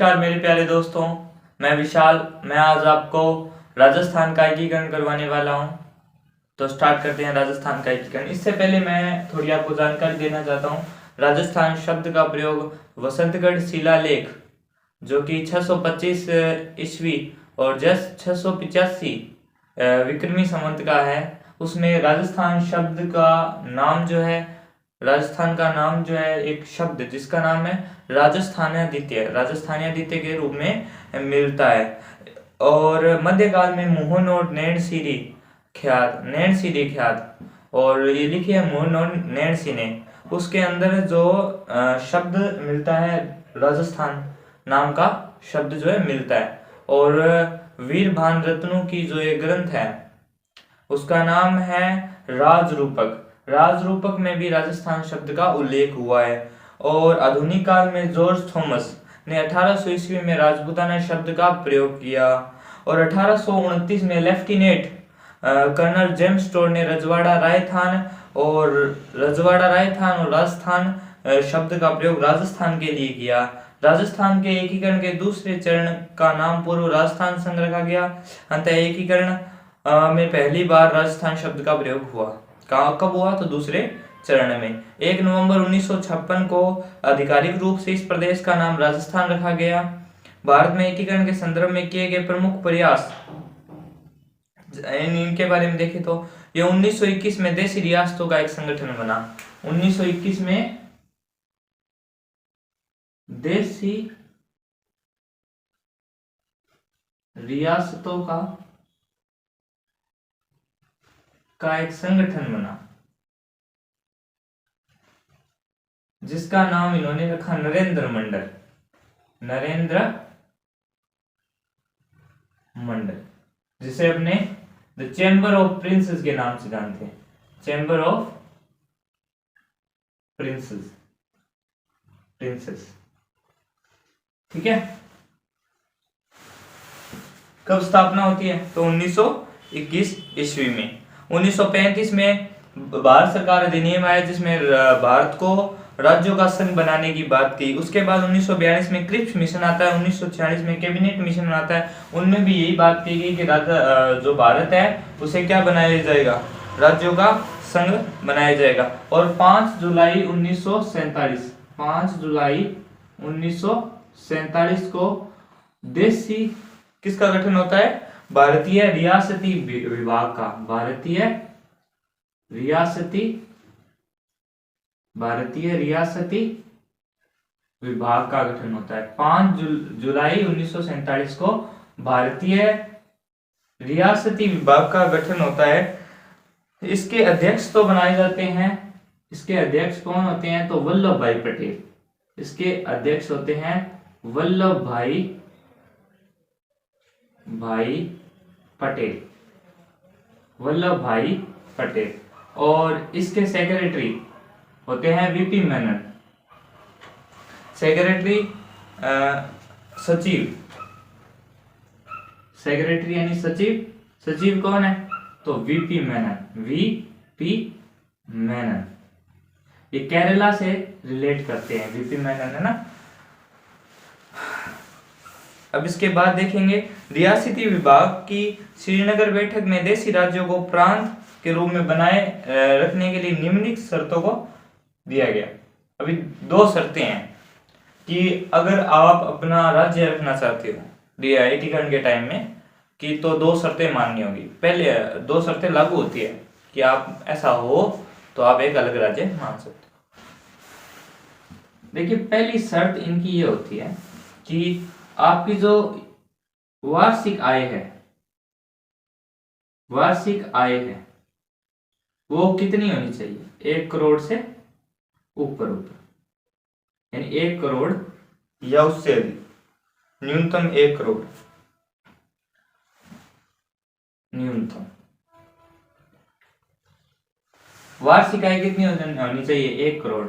नमस्कार मेरे प्यारे दोस्तों, मैं विशाल। मैं आज आपको राजस्थान का एकीकरण करवाने वाला हूं। तो स्टार्ट करते हैं राजस्थान का एकीकरण। इससे पहले मैं थोड़ी आपको जानकारी देना चाहता हूं। राजस्थान शब्द का प्रयोग वसंतगढ़ शिलालेख जो कि 625 ईस्वी और जस्ट 685 विक्रमी संवत का है, उसमें राजस्थान शब्द का नाम जो है, राजस्थान का नाम जो है, एक शब्द जिसका नाम है राजस्थान्यादित्य के रूप में मिलता है। और मध्यकाल में मोहन और नैणसीरी ख्यात और ये लिखी है मोहन और नैणसी ने, उसके अंदर जो शब्द मिलता है, राजस्थान नाम का शब्द जो है मिलता है। और वीर भान रत्नों की जो ये ग्रंथ है उसका नाम है राजरूपक। राजरूपक में भी राजस्थान शब्द का उल्लेख हुआ है। और आधुनिक काल में जॉर्ज थॉमस ने 1800 ईस्वी में राजपूताना शब्द का प्रयोग किया और 1829 में लेफ्टिनेंट कर्नल जेम्स टोड ने रजवाड़ा रायथान और राजस्थान शब्द का प्रयोग राजस्थान के लिए किया। राजस्थान के एकीकरण के दूसरे चरण का नाम पूर्व राजस्थान संघ रखा गया। अंततः एकीकरण में पहली बार राजस्थान शब्द का प्रयोग हुआ। कब हुआ? तो दूसरे चरण में 1 नवंबर 1956 को आधिकारिक रूप से इस प्रदेश का नाम राजस्थान रखा गया। भारत में एकीकरण के संदर्भ में किए गए प्रमुख प्रयास इनके बारे में देखें तो ये 1921 में देशी रियासतों का एक संगठन बना। 1921 में देशी रियासतों का एक संगठन बना जिसका नाम इन्होंने रखा नरेंद्र मंडल, जिसे अपने द चैम्बर ऑफ प्रिंसेस के नाम से जानते हैं। चैम्बर ऑफ प्रिंसेस, ठीक है। कब स्थापना होती है? तो 1921 ईस्वी में। 1935 में भारत सरकार अधिनियम आया जिसमें भारत को राज्यों का संघ बनाने की बात की। उसके बाद 1942 में क्रिप्स मिशन आता है, 1946 में कैबिनेट मिशन आता है। उनमें भी यही बात की गई कि जो भारत है उसे क्या बनाया जाएगा? राज्यों का संघ बनाया जाएगा। और 5 जुलाई 1947 को देशी किसका गठन होता है? भारतीय रियासती विभाग का। भारतीय रियासती विभाग का गठन होता है। 5 जुलाई 1947 को भारतीय रियासती विभाग का गठन होता है। इसके अध्यक्ष तो बनाए जाते हैं। इसके अध्यक्ष कौन होते हैं? तो वल्लभ भाई पटेल। इसके अध्यक्ष होते हैं वल्लभ भाई पटेल। और इसके सेक्रेटरी होते हैं वीपी मेनन। सेक्रेटरी यानी सचिव कौन है? तो वीपी मेनन। ये केरला से रिलेट करते हैं, वीपी मेनन, है ना। अब इसके बाद देखेंगे रियासती विभाग की श्रीनगर बैठक में देशी राज्यों को प्रांत के रूप में बनाए रखने के लिए निम्नलिखित शर्तों को दिया गया। अभी 2 शर्तें हैं कि अगर आप अपना राज्य रखना चाहते हो एकीकरण के टाइम में कि तो 2 शर्तें माननी होगी। पहले 2 शर्तें लागू होती है कि आप ऐसा हो तो आप एक अलग राज्य मान सकते हो। देखिए, पहली शर्त इनकी ये होती है कि आपकी जो वार्षिक आय है वो कितनी होनी चाहिए? 1 करोड़ से ऊपर, यानी 1 करोड़ या उससे अधिक, न्यूनतम 1 करोड़ न्यूनतम। वार्षिक आय कितनी होनी चाहिए? 1 करोड़।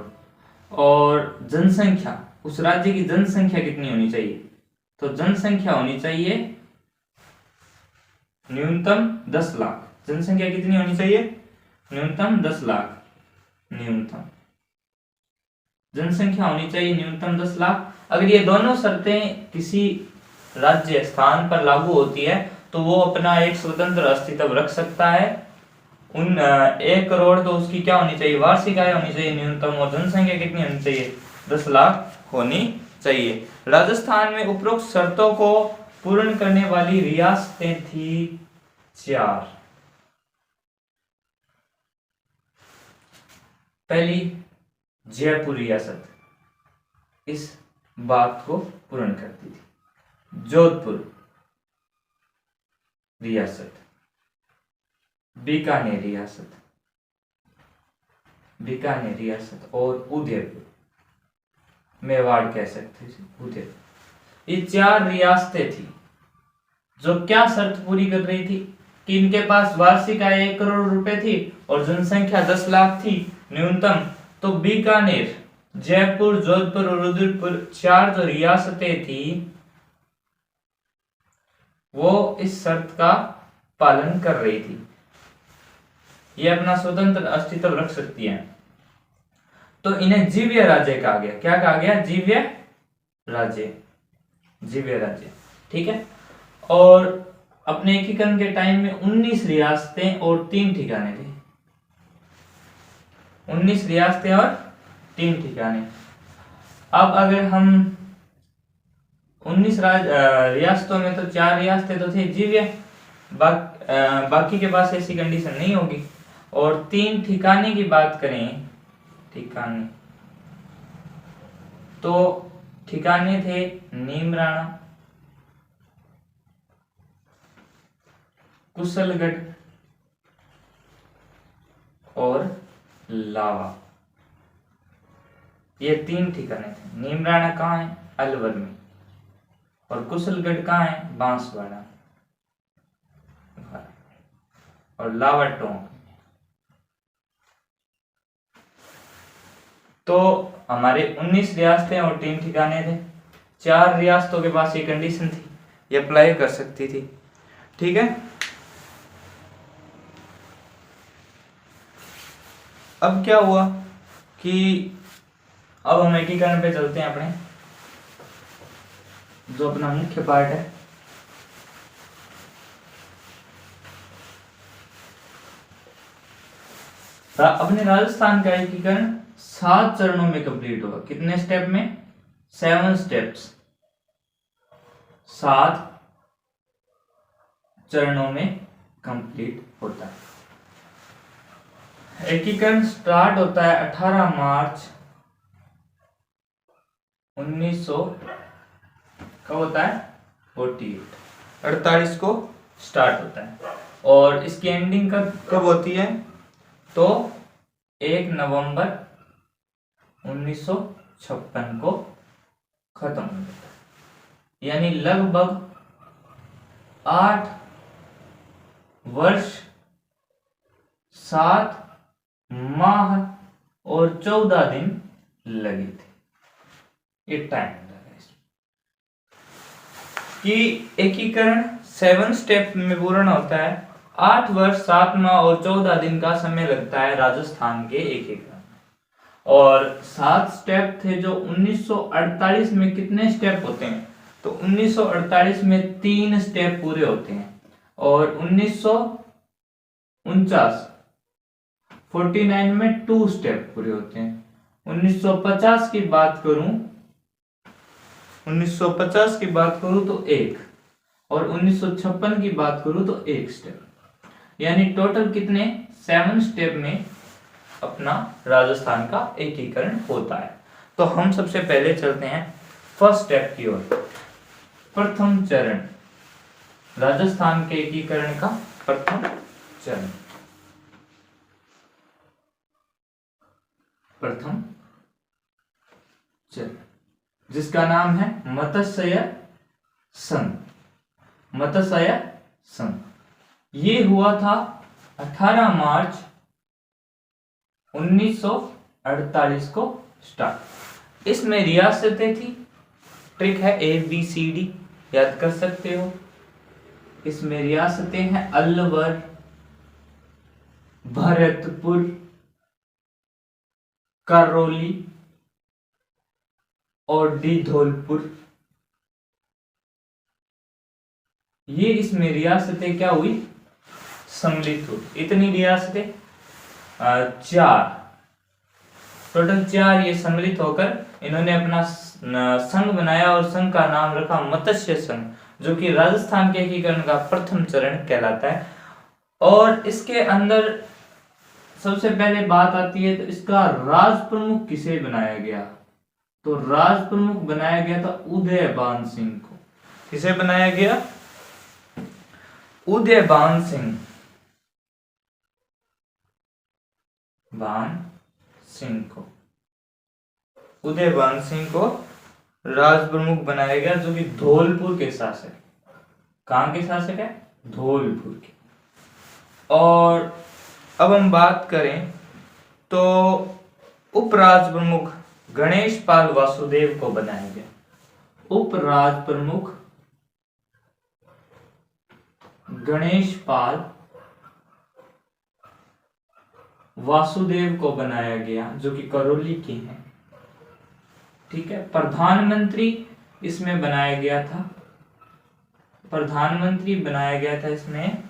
और जनसंख्या, उस राज्य की जनसंख्या कितनी होनी चाहिए? तो जनसंख्या होनी चाहिए न्यूनतम 10 लाख। जनसंख्या कितनी होनी चाहिए? न्यूनतम 10 लाख। जनसंख्या होनी चाहिए न्यूनतम 10 लाख। अगर ये दोनों शर्तें किसी राज्य स्थान पर लागू होती है तो वो अपना एक स्वतंत्र अस्तित्व रख सकता है। 1 करोड़ तो उसकी क्या होनी चाहिए, वार्षिक आय होनी चाहिए न्यूनतम, और जनसंख्या कितनी होनी चाहिए, 10 लाख होनी चाहिए। राजस्थान में उपरोक्त शर्तों को पूर्ण करने वाली रियासतें थी 4। पहली जयपुर रियासत इस बात को पूर्ण करती थी। जोधपुर रियासत, बीकानेर रियासत और उदयपुर, मेवाड़ कह सकते थे, उदयपुर। ये 4 रियासतें थी जो क्या शर्त पूरी कर रही थी कि इनके पास वार्षिक आय 1 करोड़ रुपए थी और जनसंख्या 10 लाख थी न्यूनतम। तो बीकानेर, जयपुर, जोधपुर और उदयपुर 4 जो रियासतें थी वो इस शर्त का पालन कर रही थी, ये अपना स्वतंत्र अस्तित्व रख सकती हैं। तो इन्हें जीव्य राज्य कहा गया। क्या कहा गया, जीव्य राज्य। ठीक है। और अपने एकीकरण के टाइम में 19 रियासतें और 3 ठिकाने थे। 19 रियासतें और 3 ठिकाने। अब अगर हम 19 रियासतों में तो 4 रियासतें तो थे जीव्य, बाकी के पास ऐसी कंडीशन नहीं होगी। और 3 ठिकाने की बात करें, ठिकाने तो ठिकाने थे नीमराणा, कुशलगढ़ और लावा। ये 3 ठिकाने थे। नीमराणा कहाँ है, अलवर में, और कुशलगढ़ कहाँ है, बांसवाड़ा, और लावा टोंक। तो हमारे 19 रियासतें और 3 ठिकाने थे। 4 रियासतों के पास ये कंडीशन थी, ये अप्लाई कर सकती थी। ठीक है। अब क्या हुआ कि अब हम एकीकरण पे चलते हैं, अपने जो अपना मुख्य पार्ट है। अपने राजस्थान का एकीकरण 7 चरणों में कंप्लीट होगा। कितने स्टेप में, 7 स्टेप्स, 7 चरणों में कंप्लीट होता है। एकीकरण स्टार्ट होता है 18 मार्च 1900 कब होता है, 48 को स्टार्ट होता है। और इसकी एंडिंग कब होती है, तो 1 नवंबर 1956 को खत्म हो जाता है। यानी लगभग 8 वर्ष 7 माह और 14 दिन लगे थे। ये टाइम लगा इसमें कि एकीकरण 7 स्टेप में पूर्ण होता है। 8 वर्ष 7 माह और 14 दिन का समय लगता है राजस्थान के एकीकरण। और 7 स्टेप थे जो 1948 में कितने स्टेप होते हैं, तो 1948 में 3 स्टेप पूरे होते हैं। और 49 में 2 स्टेप पूरे होते हैं। 1950 की बात करूं, 1950 की बात करूं तो 1, और 1956 की बात करूं तो 1 स्टेप। यानी टोटल कितने, 7 स्टेप में अपना राजस्थान का एकीकरण होता है। तो हम सबसे पहले चलते हैं फर्स्ट स्टेप की ओर। प्रथम चरण, राजस्थान के एकीकरण का प्रथम चरण। प्रथम चरण जिसका नाम है मत्स्य संघ। मत्स्य संघ ये हुआ था 18 मार्च 1948 को स्टार्ट। इसमें रियासतें थी, ट्रिक है ABCD याद कर सकते हो। इसमें रियासतें हैं अलवर, भरतपुर, करौली, और डी धौलपुर। ये इसमें रियासतें क्या हुई, सम्मिलित हुई। इतनी रियासतें चार, टोटल चार ये सम्मिलित होकर इन्होंने अपना संघ बनाया और संघ का नाम रखा मत्स्य संघ, जो कि राजस्थान के एकीकरण का प्रथम चरण कहलाता है। और इसके अंदर सबसे पहले बात आती है तो इसका राज प्रमुख किसे बनाया गया, तो राज प्रमुख बनाया गया था उदयबान सिंह को। किसे बनाया गया, उदयबान सिंह, बान सिंह को, उदयबान सिंह को राज प्रमुख बनाया गया, जो कि धौलपुर के शासक, कहां के शासक है, धौलपुर के। और अब हम बात करें तो उपराज प्रमुख गणेश पाल वासुदेव को बनाया गया। उपराज प्रमुख गणेश पाल वासुदेव को बनाया गया, जो कि करौली के हैं। ठीक है। प्रधानमंत्री इसमें बनाया गया था, प्रधानमंत्री बनाया गया था इसमें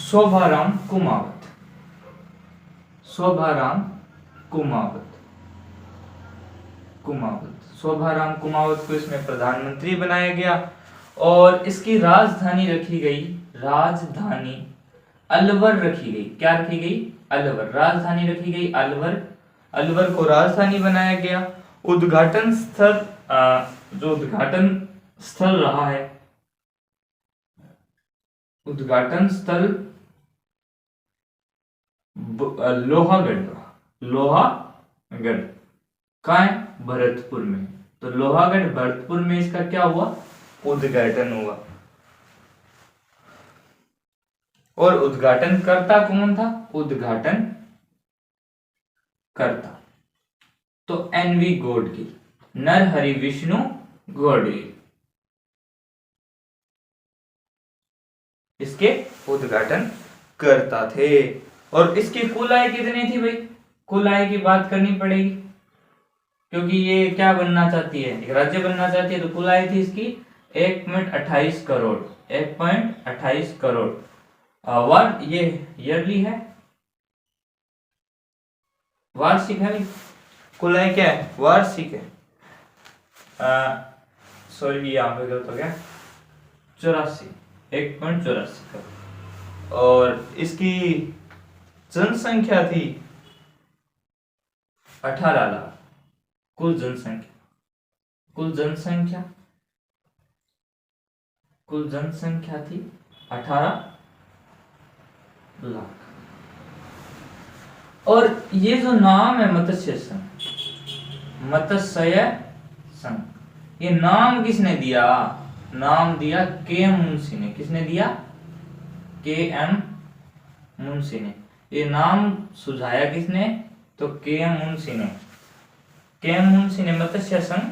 शोभाराम कुमावत। शोभाराम कुमावत, शोभाराम कुमावत को इसमें प्रधानमंत्री बनाया गया। और इसकी राजधानी रखी गई, राजधानी अलवर रखी गई। क्या रखी गई, अलवर। राजधानी रखी गई अलवर, अलवर को राजधानी बनाया गया। उद्घाटन स्थल, जो उद्घाटन स्थल रहा है, उद्घाटन स्थल लोहागढ़, लोहागढ़ कहाँ है, भरतपुर में। तो लोहागढ़ भरतपुर में इसका क्या हुआ, उद्घाटन हुआ। और उद्घाटन करता कौन था, उद्घाटन करता तो एनवी गॉडगिल, नरहरि विष्णु गॉडगिल इसके उद्घाटन करता थे। और इसकी कुल आय कितनी थी भाई, कुल आय की बात करनी पड़ेगी, क्योंकि ये क्या बनना चाहती है, एक राज्य बनना चाहती है। तो कुल आय थी इसकी 1.28 करोड़, 1.28 करोड़। वर्ड ये ईयरली है, वार्षिक है। कुल आय क्या है, वार्षिक है। सॉरी यहाँ पे गलत हो गया, 84, 1.84 करोड़। और इसकी जनसंख्या थी 18 लाख। कुल जनसंख्या, कुल जनसंख्या, कुल जनसंख्या थी 18 लाख। और ये जो नाम है मत्स्य संघ, मत्स्य संघ, ये नाम किसने दिया, नाम दिया के एम मुंशी ने। किसने दिया, के एम मुंशी ने। ये नाम सुझाया किसने, तो के एम मुंशी ने। के एम मुंशी ने मत्स्य संघ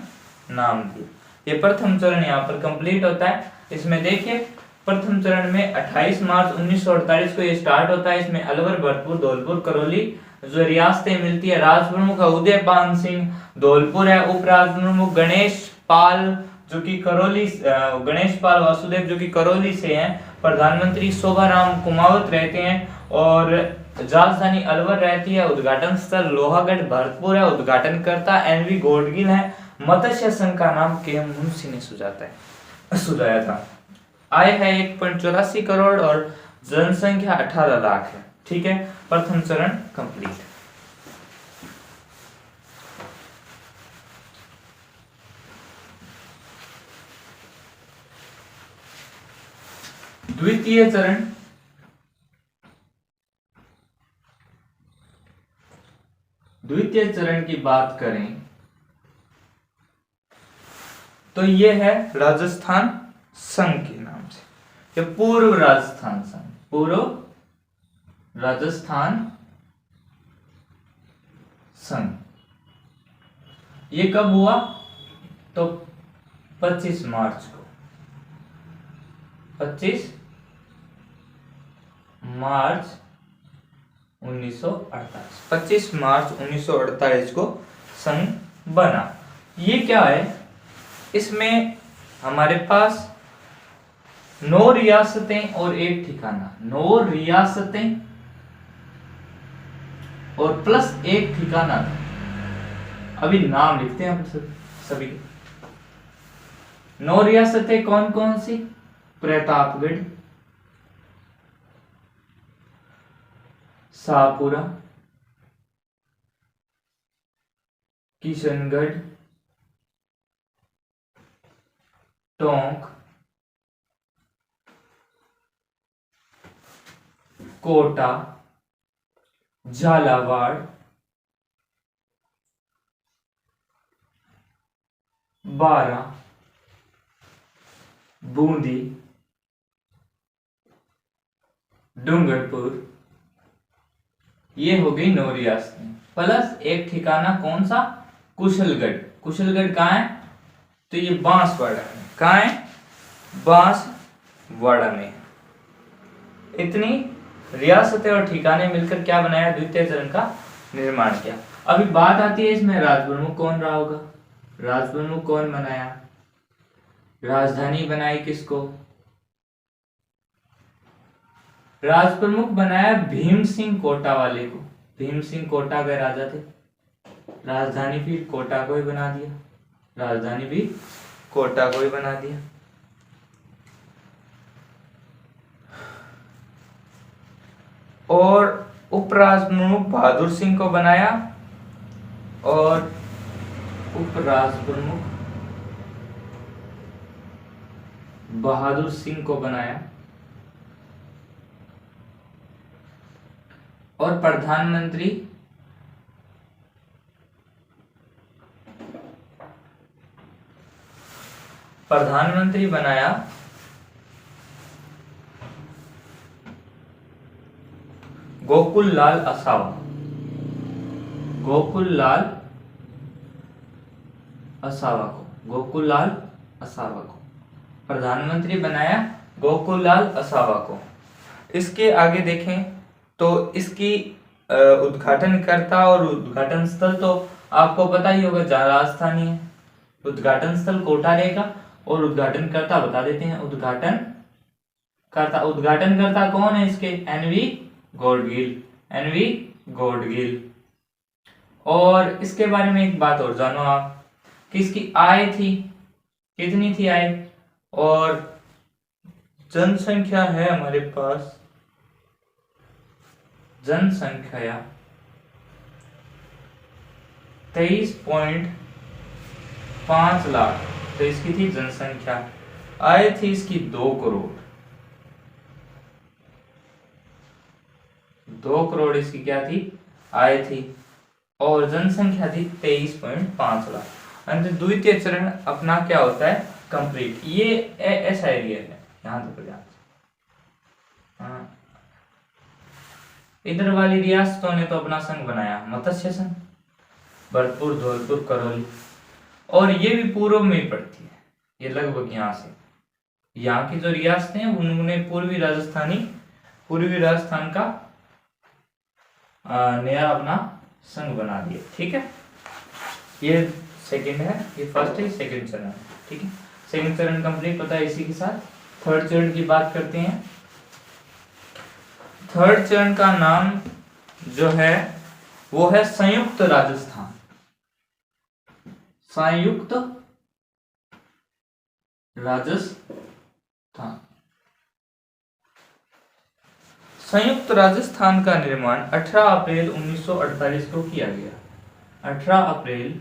नाम दिया। ये प्रथम चरण यहाँ पर कंप्लीट होता है। इसमें देखिए प्रथम चरण में 28 मार्च 1948 को ये स्टार्ट होता है। इसमें अलवर, भरतपुर, धौलपुर, करौली जो रियासतें मिलती है। राज प्रमुख है उदयपान सिंह, धौलपुर है। उपराज प्रमुख गणेश पाल जो कि करौली, गणेश पाल वासुदेव जो कि करौली से हैं। प्रधानमंत्री शोभाराम कुमावत रहते हैं और राजधानी अलवर रहती है। उद्घाटन स्थल लोहागढ़ भरतपुर है। उद्घाटनकर्ता एनवी गॉडगिल है। मत्स्य संघ का नाम के एम मुंशी ने सुझाया था। आय है 1.84 करोड़ और जनसंख्या 18 लाख है। ठीक है, प्रथम चरण कंप्लीट। द्वितीय चरण, द्वितीय चरण की बात करें तो यह है राजस्थान संघ के नाम से। ये पूर्व राजस्थान संघ, पूर्व राजस्थान संघ। ये कब हुआ, तो 25 मार्च को, 25 मार्च 1948, 25 मार्च 1948 को संघ बना। ये क्या है, इसमें हमारे पास 9 रियासतें और एक ठिकाना, 9 रियासतें और प्लस एक ठिकाना था। अभी नाम लिखते हैं हम सभी के। 9 रियासतें कौन कौन सी? प्रतापगढ़, शाहपुरा, किशनगढ़, टोंक, कोटा, झालावाड़, बारा, बूंदी, डूंगरपुर। ये हो गई 9 रियासतें प्लस एक ठिकाना, कौन सा? कुशलगढ़। कुशलगढ़ कहाँ है? तो ये बांसवाड़ा में। कहाँ है? बांसवाड़ा में। इतनी रियासतें और ठिकाने मिलकर क्या बनाया? द्वितीय चरण का निर्माण किया। अभी बात आती है इसमें राज प्रमुख कौन रहा होगा? राज प्रमुख कौन बनाया? राजधानी बनाई किसको? राज प्रमुख बनाया भीम सिंह कोटा वाले को। भीम सिंह कोटा के राजा थे। राजधानी भी कोटा को ही बना दिया। राजधानी भी कोटा को ही बना दिया। और उपराज प्रमुख बहादुर सिंह को बनाया और उपराज प्रमुख बहादुर सिंह को बनाया और प्रधानमंत्री बनाया गोकुललाल असावा। गोकुललाल असावा को प्रधानमंत्री बनाया, गोकुललाल असावा को। इसके आगे देखें तो इसकी उद्घाटनकर्ता और उद्घाटन स्थल तो आपको पता ही होगा, जहां राजधानी है। उद्घाटन स्थल कोटा रहेगा और उद्घाटनकर्ता बता देते हैं। उद्घाटनकर्ता कौन है इसके? एनवी गॉडगिल। और इसके बारे में एक बात और जानो आप कि इसकी आय थी, कितनी थी आय? और जनसंख्या है हमारे पास, जनसंख्या 23.5 लाख। तो इसकी थी जनसंख्या। आय थी इसकी 2 करोड़। 2 करोड़ इसकी क्या थी? आय थी। और जनसंख्या थी 23.5 लाख। अंत द्वितीय चरण अपना क्या होता है? कंप्लीट। ये ऐसा एरिया है, यहां तक हाँ। इधर वाली रियासतों ने तो अपना संघ बनाया, मत्स्य संघ, भरतपुर, धौलपुर, करौली। और ये भी पूर्व में ही पड़ती है, ये लगभग यहाँ से। यहाँ की जो रियासतें हैं उन्होंने पूर्वी राजस्थान का नया अपना संघ बना दिया। ठीक है, ये सेकंड है, ये फर्स्ट है, सेकंड चरण है। ठीक है, सेकंड चरण कंप्लीट होता है। इसी के साथ थर्ड चरण की बात करते हैं। थर्ड चरण का नाम जो है वो है संयुक्त राजस्थान। संयुक्त राजस्थान का निर्माण 18 अप्रैल 1948 को किया गया। 18 अप्रैल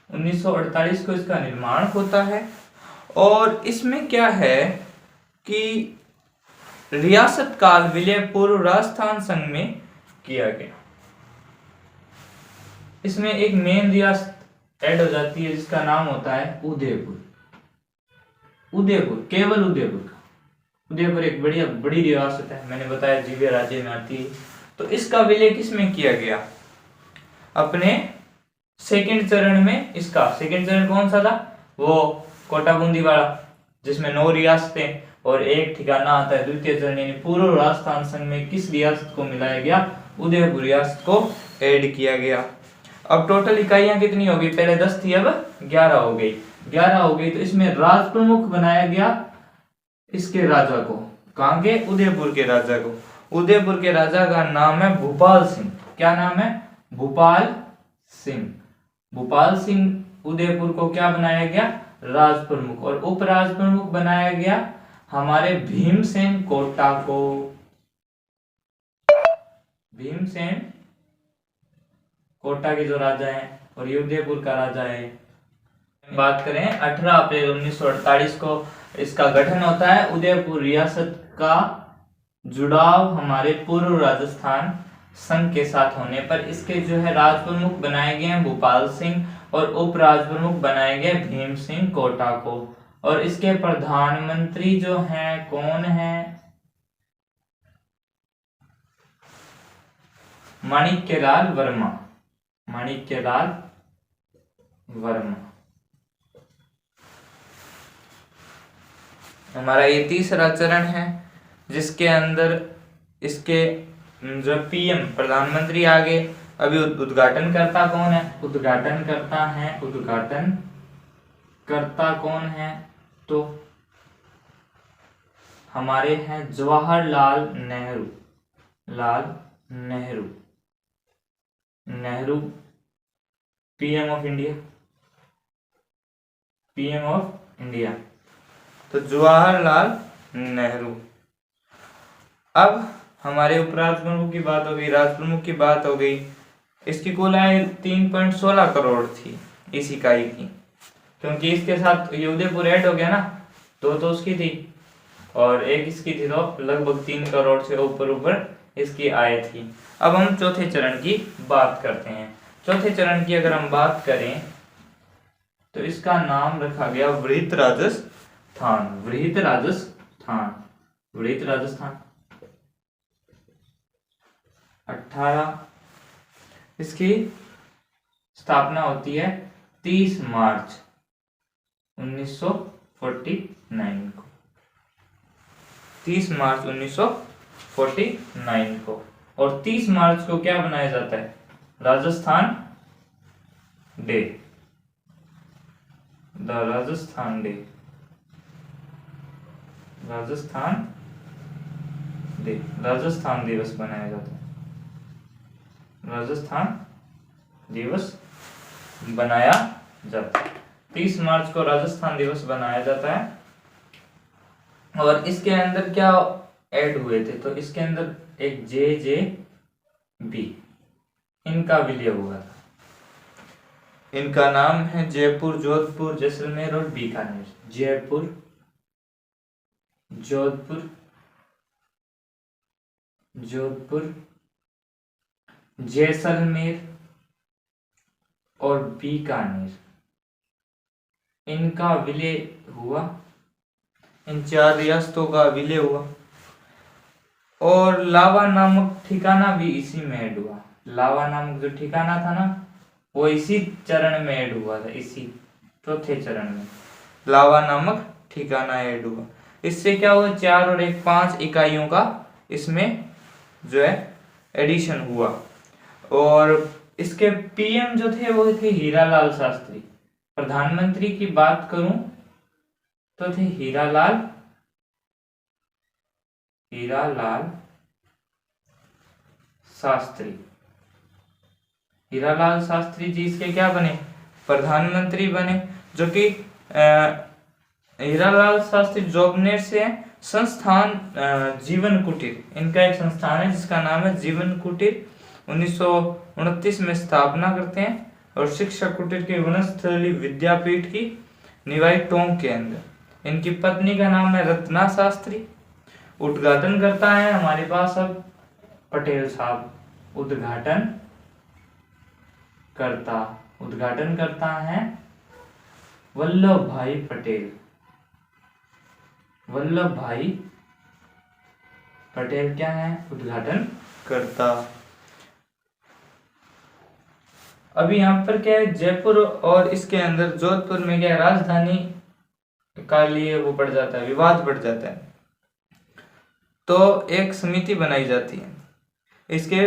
1948 को इसका निर्माण होता है। और इसमें क्या है कि रियासत काल विलय पूर्व राजस्थान संघ में किया गया। इसमें एक मेन रियासत ऐड हो जाती है जिसका नाम होता है उदयपुर। केवल उदयपुर एक बड़ी रियासत है, मैंने बताया जीवे राज्य में आती है। तो इसका विलय किस में किया गया? अपने सेकंड चरण में। इसका सेकंड चरण कौन सा था? वो कोटा बूंदी वाला, जिसमें 9 रियासतें और एक ठिकाना आता है द्वितीय चरण, यानी पूर्व राजस्थान संघ में किस रियासत को मिलाया गया, उदयपुर रियासत को ऐड किया गया। अब टोटल इकाइयां कितनी हो गई, पहले 10 थी अब 11 हो गई, 11 हो गई। तो इसमें राज प्रमुख बनाया गया इसके राजा को, कहां के, उदयपुर के राजा को। उदयपुर के राजा का नाम है भूपाल सिंह। क्या नाम है, भूपाल सिंह। भूपाल सिंह उदयपुर को क्या बनाया गया, राज प्रमुख। और उप राज प्रमुख बनाया गया हमारे भीमसेन कोटा को। भीमसेन कोटा के जो राजा हैं, और ये उदयपुर का राजा है। बात करें 18 अप्रैल 1948 को इसका गठन होता है। उदयपुर रियासत का जुड़ाव हमारे पूर्व राजस्थान संघ के साथ होने पर इसके जो है राज प्रमुख बनाए गए हैं भूपाल सिंह, और उप राज प्रमुख बनाए गए भीम सिंह कोटा को। और इसके प्रधानमंत्री जो हैं कौन है, माणिक्यलाल वर्मा। माणिक्यलाल वर्मा। हमारा ये तीसरा चरण है जिसके अंदर इसके जो पीएम प्रधानमंत्री आगे। अभी उद्घाटन करता कौन है, उद्घाटन करता कौन है, तो हमारे हैं Jawaharlal Nehru. Nehru PM of India, तो जवाहरलाल नेहरू। अब हमारे उपराज प्रमुख की बात हो गई, राज प्रमुख की बात हो गई। इसकी कुल आय 3.16 करोड़ थी इस इकाई की, क्योंकि इसके साथ ये उदयपुर ऐड हो गया ना, दो तो उसकी थी और एक इसकी थी, तो लगभग 3 करोड़ से ऊपर इसकी आय थी। अब हम चौथे चरण की बात करते हैं। चौथे चरण की अगर हम बात करें तो इसका नाम रखा गया वृहत राजस्थान। 18 इसकी स्थापना होती है 30 मार्च 1949 को। 30 मार्च 1949 को। और 30 मार्च को क्या बनाया जाता है, राजस्थान डे। राजस्थान दिवस बनाया जाता है। राजस्थान दिवस बनाया जाता है। 30 मार्च को राजस्थान दिवस बनाया जाता है। और इसके अंदर क्या ऐड हुए थे, तो इसके अंदर एक JJB इनका विलय हुआ था। इनका नाम है जयपुर, जोधपुर, जैसलमेर और बीकानेर। जयपुर, जोधपुर, जैसलमेर और बीकानेर, इनका विलय हुआ। इन 4 रियासतों का विलय हुआ। और लावा नामक ठिकाना भी इसी में ऐड हुआ। लावा नामक जो ठिकाना था ना, वो इसी चरण में ऐड हुआ था। इसी चौथे चरण में लावा नामक ठिकाना ऐड हुआ। इससे क्या हुआ, 4 और 1 5 इकाइयों का इसमें जो है एडिशन हुआ। और इसके पीएम जो थे वो थे हीरालाल शास्त्री। प्रधानमंत्री की बात करूं तो थे हीरालाल शास्त्री। हीरालाल शास्त्री जी इसके क्या बने, प्रधानमंत्री बने। जो कि हीरालाल शास्त्री जोबनेर से संस्थान जीवन कुटीर, इनका एक संस्थान है जिसका नाम है जीवन कुटीर, 1929 में स्थापना करते हैं। और शिक्षा कुटीर के वनस्थली विद्यापीठ की निवाई टोंक के अंदर। इनकी पत्नी का नाम है रत्ना शास्त्री। उद्घाटन करता है हमारे पास अब पटेल साहब। उद्घाटन करता है वल्लभ भाई पटेल। वल्लभ भाई पटेल क्या है, उद्घाटन करता। अभी यहाँ पर क्या है, जयपुर और इसके अंदर जोधपुर में क्या राजधानी का लिए वो बढ़ जाता है, विवाद बढ़ जाता है। तो एक समिति बनाई जाती है इसके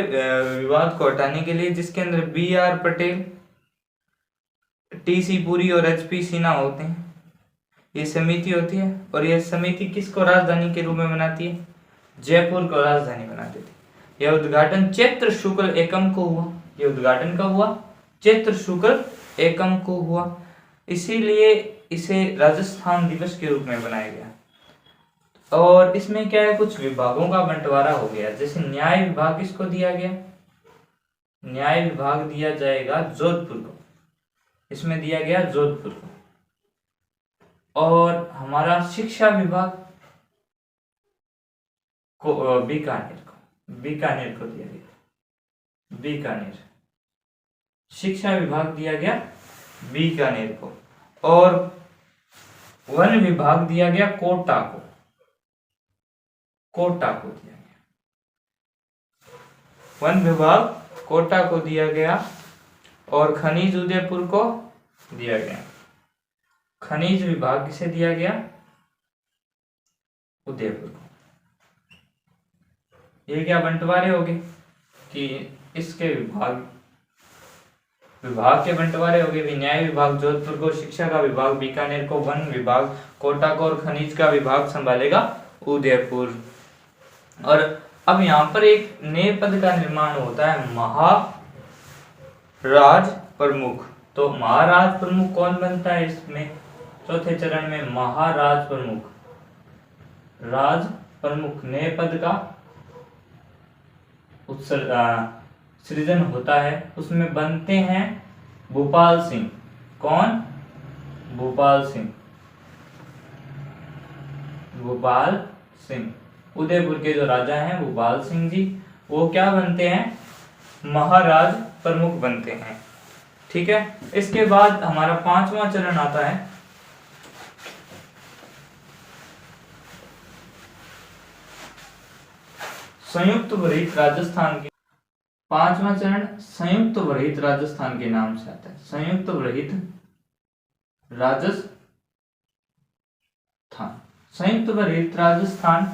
विवाद को हटाने के लिए, जिसके अंदर BR पटेल, TC पुरी और HP सिन्हा होते हैं। ये समिति होती है और यह समिति किसको राजधानी के रूप में बनाती है? जयपुर को राजधानी बनाती थी। यह उद्घाटन चैत्र शुक्ल एकम को हुआ। यह उद्घाटन कब हुआ? चैत्र शुक्ल एकम को हुआ, इसीलिए इसे राजस्थान दिवस के रूप में बनाया गया। और इसमें क्या है, कुछ विभागों का बंटवारा हो गया। जैसे न्याय विभाग किसको दिया गया? न्याय विभाग दिया जाएगा जोधपुर को, इसमें दिया गया जोधपुर को। और हमारा शिक्षा विभाग को बीकानेर को दिया गया। बीकानेर शिक्षा विभाग दिया गया बीकानेर को। और वन विभाग दिया गया कोटा को दिया गया। वन विभाग कोटा को दिया गया और खनिज उदयपुर को दिया गया। खनिज विभाग किसे दिया गया? उदयपुर को। ये क्या बंटवारे हो गए कि इसके विभाग के बंटवारे हो गए। न्याय विभाग जोधपुर को, शिक्षा का विभाग बीकानेर को, वन विभाग कोटा को और खनिज का विभाग संभालेगा उदयपुर। और अब यहाँ पर एक नए पद का निर्माण होता है, महाराज प्रमुख। तो महाराज प्रमुख कौन बनता है इसमें? चौथे चरण में महाराज प्रमुख, राज प्रमुख नए पद का सृजन होता है। उसमें बनते हैं भूपाल सिंह। कौन? भूपाल सिंह। भूपाल सिंह उदयपुर के जो राजा हैं भूपाल सिंह जी, वो क्या बनते हैं? महाराज प्रमुख बनते हैं। ठीक है। इसके बाद हमारा 5वां चरण आता है संयुक्त वरित राजस्थान के। 5वां चरण संयुक्त वरित राजस्थान के नाम से आता है। संयुक्त वरित राजस्थान। संयुक्त वरित राजस्थान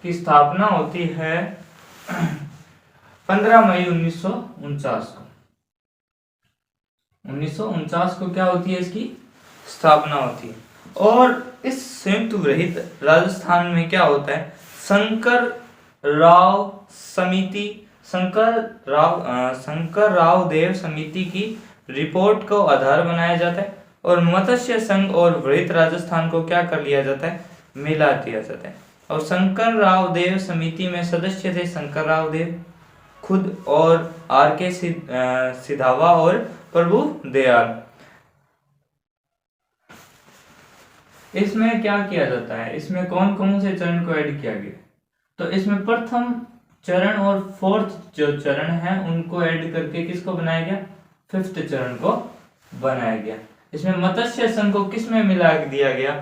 की स्थापना होती है 15 मई 1949 को। 1949 को क्या होती है? इसकी स्थापना होती है। और इस संयुक्त वरित राजस्थान में क्या होता है? शंकर राव देव समिति की रिपोर्ट को आधार बनाया जाता है और मत्स्य संघ और वृहत राजस्थान को क्या कर लिया जाता है? मिला दिया जाता है। और शंकर राव देव समिति में सदस्य थे शंकर राव देव खुद और RK सिधावा और प्रभु दयाल। इसमें क्या किया जाता है? इसमें कौन कौन से चरण को ऐड किया गया? तो इसमें प्रथम चरण और 4th जो चरण है उनको ऐड करके किसको बनाया गया? 5th चरण को बनाया गया। इसमें मत्स्य संघ को किस में मिला दिया गया?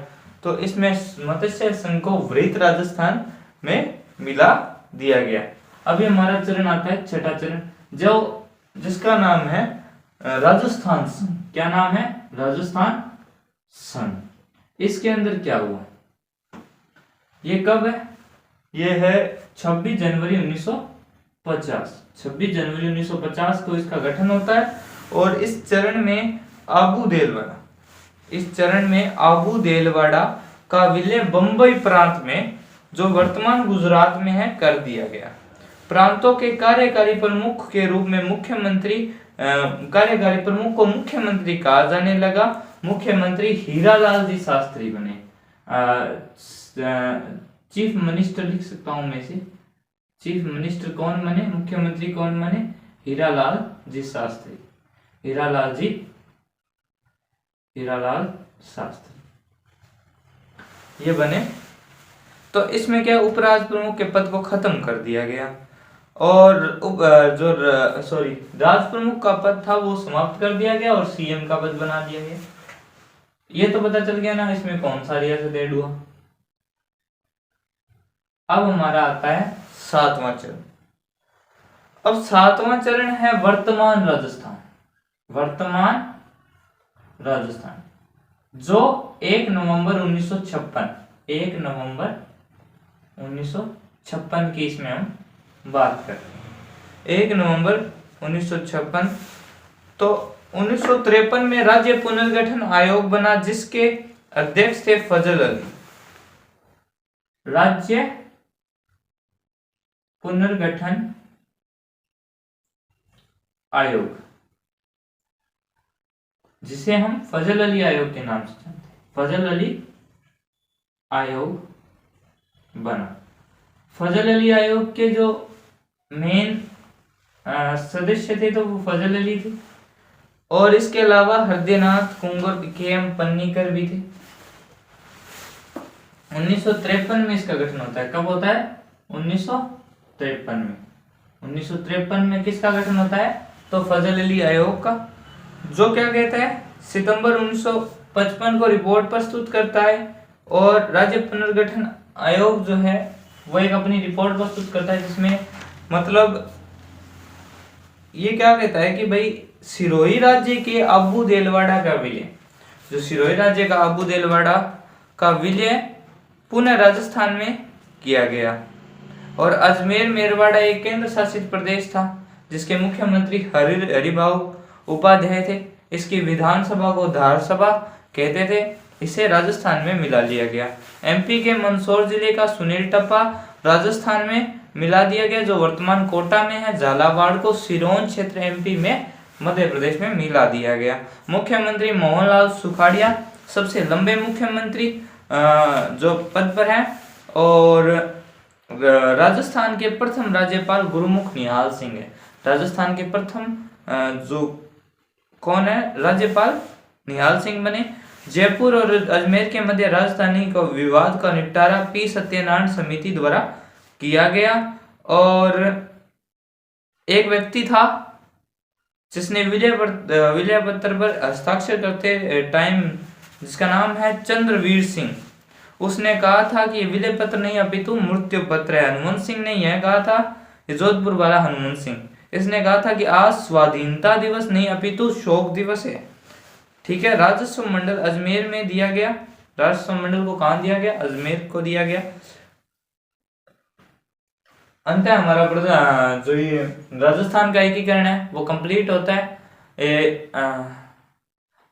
तो इसमें मत्स्य संघ को वृहत राजस्थान में मिला दिया गया। अभी हमारा चरण आता है 6ठा चरण, जो जिसका नाम है राजस्थान संघ। क्या नाम है? राजस्थान संघ। इसके अंदर क्या हुआ? ये कब है? ये है 26 जनवरी 1950। 26 जनवरी 1950 को इसका गठन होता है। और इस चरण में आबू देलवाड़ा का विलय बंबई प्रांत में, जो वर्तमान गुजरात में है, कर दिया गया। प्रांतों के कार्यकारी प्रमुख के रूप में कार्यकारी प्रमुख को मुख्यमंत्री कहा जाने लगा। मुख्यमंत्री हीरालाल जी शास्त्री बने। चीफ मिनिस्टर लिख सकता हूं मैं से। चीफ मिनिस्टर कौन बने? मुख्यमंत्री कौन बने? हीरालाल जी शास्त्री। हीरालाल शास्त्री ये बने। तो इसमें क्या, उपराज प्रमुख के पद को खत्म कर दिया गया और राज प्रमुख का पद था वो समाप्त कर दिया गया और CM का पद बना दिया गया। ये तो पता चल गया ना इसमें कौन सा रियासत ऐड हुआ। अब हमारा आता है 7वां चरण। अब 7वां चरण है वर्तमान राजस्थान। जो 1 नवंबर 1956 1956 की इसमें हम बात करते हैं। 1 नवंबर 1956। तो 1953 में राज्य पुनर्गठन आयोग बना, जिसके अध्यक्ष थे फजल अली। राज्य पुनर्गठन आयोग, जिसे हम फजल अली आयोग के नाम से जानते हैं, फजल अली आयोग बना। फजल अली आयोग के जो मेन सदस्य थे तो वो फजल अली थे, और इसके अलावा हृदयनाथ कुंवर के एम पन्नीकर भी थे। 1953 में इसका गठन होता है। कब होता है? 1953 में। 1953 में किसका गठन होता है? तो फजल अली आयोग का, जो क्या कहता है, सितंबर 1955 को रिपोर्ट प्रस्तुत करता है। और राज्य पुनर्गठन आयोग जो है वो एक अपनी रिपोर्ट प्रस्तुत करता है, जिसमें मतलब ये क्या कहता है कि भाई सिरोही राज्य के अब्बू देलवाड़ा का विलय, जो सिरोही राज्य का अब्बू देलवाड़ा का विलय पुनः राजस्थान में किया गया। और अजमेर मेरवाड़ा एक केंद्र शासित प्रदेश था, जिसके मुख्यमंत्री हरिभाऊ उपाध्याय थे। इसकी विधानसभा को धारसभा कहते थे। इसे राजस्थान में मिला लिया गया। एमपी के मंदसौर जिले का सुनील टप्पा राजस्थान में मिला दिया गया, जो वर्तमान कोटा में है। झालावाड़ को सिरोंज क्षेत्र एमपी में मध्य प्रदेश में मिला दिया गया। मुख्यमंत्री मोहनलाल सुखाड़िया सबसे लंबे मुख्यमंत्री जो पद पर है। और राजस्थान के प्रथम राज्यपाल गुरुमुख निहाल सिंह है। राजस्थान के प्रथम जो कौन है राज्यपाल? निहाल सिंह बने। जयपुर और अजमेर के मध्य राजधानी का विवाद का निपटारा पी सत्यनारायण समिति द्वारा किया गया। और एक व्यक्ति था जिसने विलय पत्र पर हस्ताक्षर करते टाइम, जिसका नाम है चंद्रवीर सिंह, उसने कहा था कि विलय पत्र नहीं अपितु मृत्यु पत्र है। हनुमंत सिंह ने यह कहा था, जोधपुर वाला हनुमंत सिंह, इसने कहा था कि आज स्वाधीनता दिवस नहीं अपितु शोक दिवस है। ठीक है। राजस्व मंडल अजमेर में दिया गया। राजस्व मंडल को कहां दिया गया? अजमेर को दिया गया। अंत हमारा जो ये राजस्थान का एकीकरण है वो कंप्लीट होता है।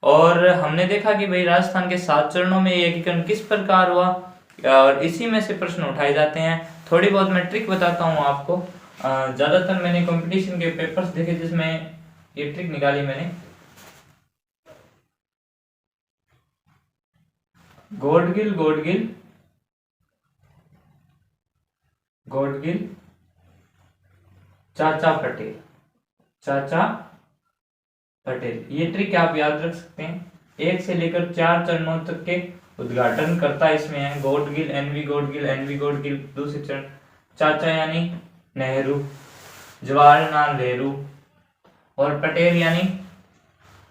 और हमने देखा कि भाई राजस्थान के 7 चरणों में एकीकरण किस प्रकार हुआ, और इसी में से प्रश्न उठाए जाते हैं। थोड़ी बहुत मैं ट्रिक बताता हूँ आपको। ज्यादातर मैंने कंपटीशन के पेपर्स देखे जिसमें ये ट्रिक निकाली मैंने। गॉडगिल चाचा पटेल, ये ट्रिक आप याद रख सकते हैं। 1 से लेकर 4 चरणों तक के उद्घाटन करता इसमें है। एनवी गॉडगिल दूसरे चरण। चाचा यानी नेहरू, जवाहरलाल नेहरू, और पटेल यानी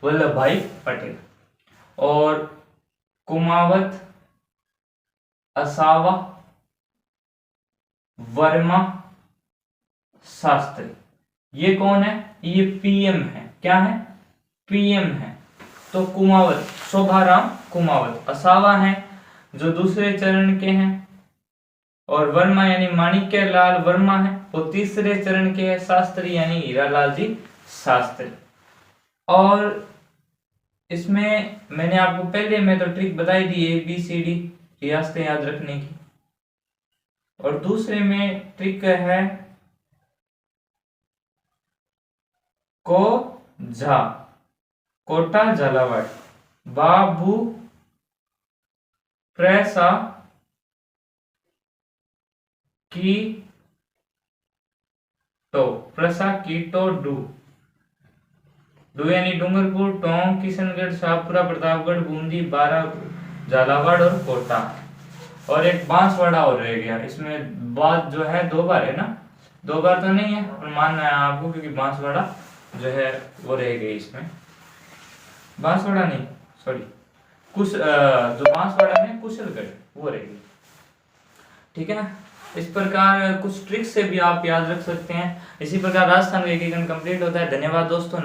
वल्लभ भाई पटेल। और कुमावत, असावा, वर्मा, शास्त्री, ये कौन है? ये पीएम है। क्या है? पीएम है। तो कुमावत, शोभाराम कुमावत। असावा है जो दूसरे चरण के हैं, और वर्मा यानी माणिक्य लाल वर्मा है, वो तीसरे चरण के है। शास्त्री यानी हीरालाल जी शास्त्री। और इसमें मैंने आपको पहले में तो ट्रिक बताई दी, ABCD रियासतें याद रखने की। और दूसरे में ट्रिक है कोटा झालावाड़, बाबू प्रेसा कीटो डू यानी डूंगरपुर, टोंक, किशनगढ़, शाहपुरा, प्रतापगढ़, बूंदी, बारा, झालावाड़ और कोटा। और एक बांसवाड़ा और रह गया। इसमें बात जो है 2 बार है ना, 2 बार तो नहीं है पर मानना है आपको, क्योंकि बांसवाड़ा जो है वो रह गई इसमें। बांसवाड़ा नहीं, सॉरी, जो बांसवाड़ा में कुशलगढ़ वो रह गई। ठीक है ना। इस प्रकार कुछ ट्रिक्स से भी आप याद रख सकते हैं। इसी प्रकार राजस्थान का एकीकरण कंप्लीट होता है। धन्यवाद दोस्तों।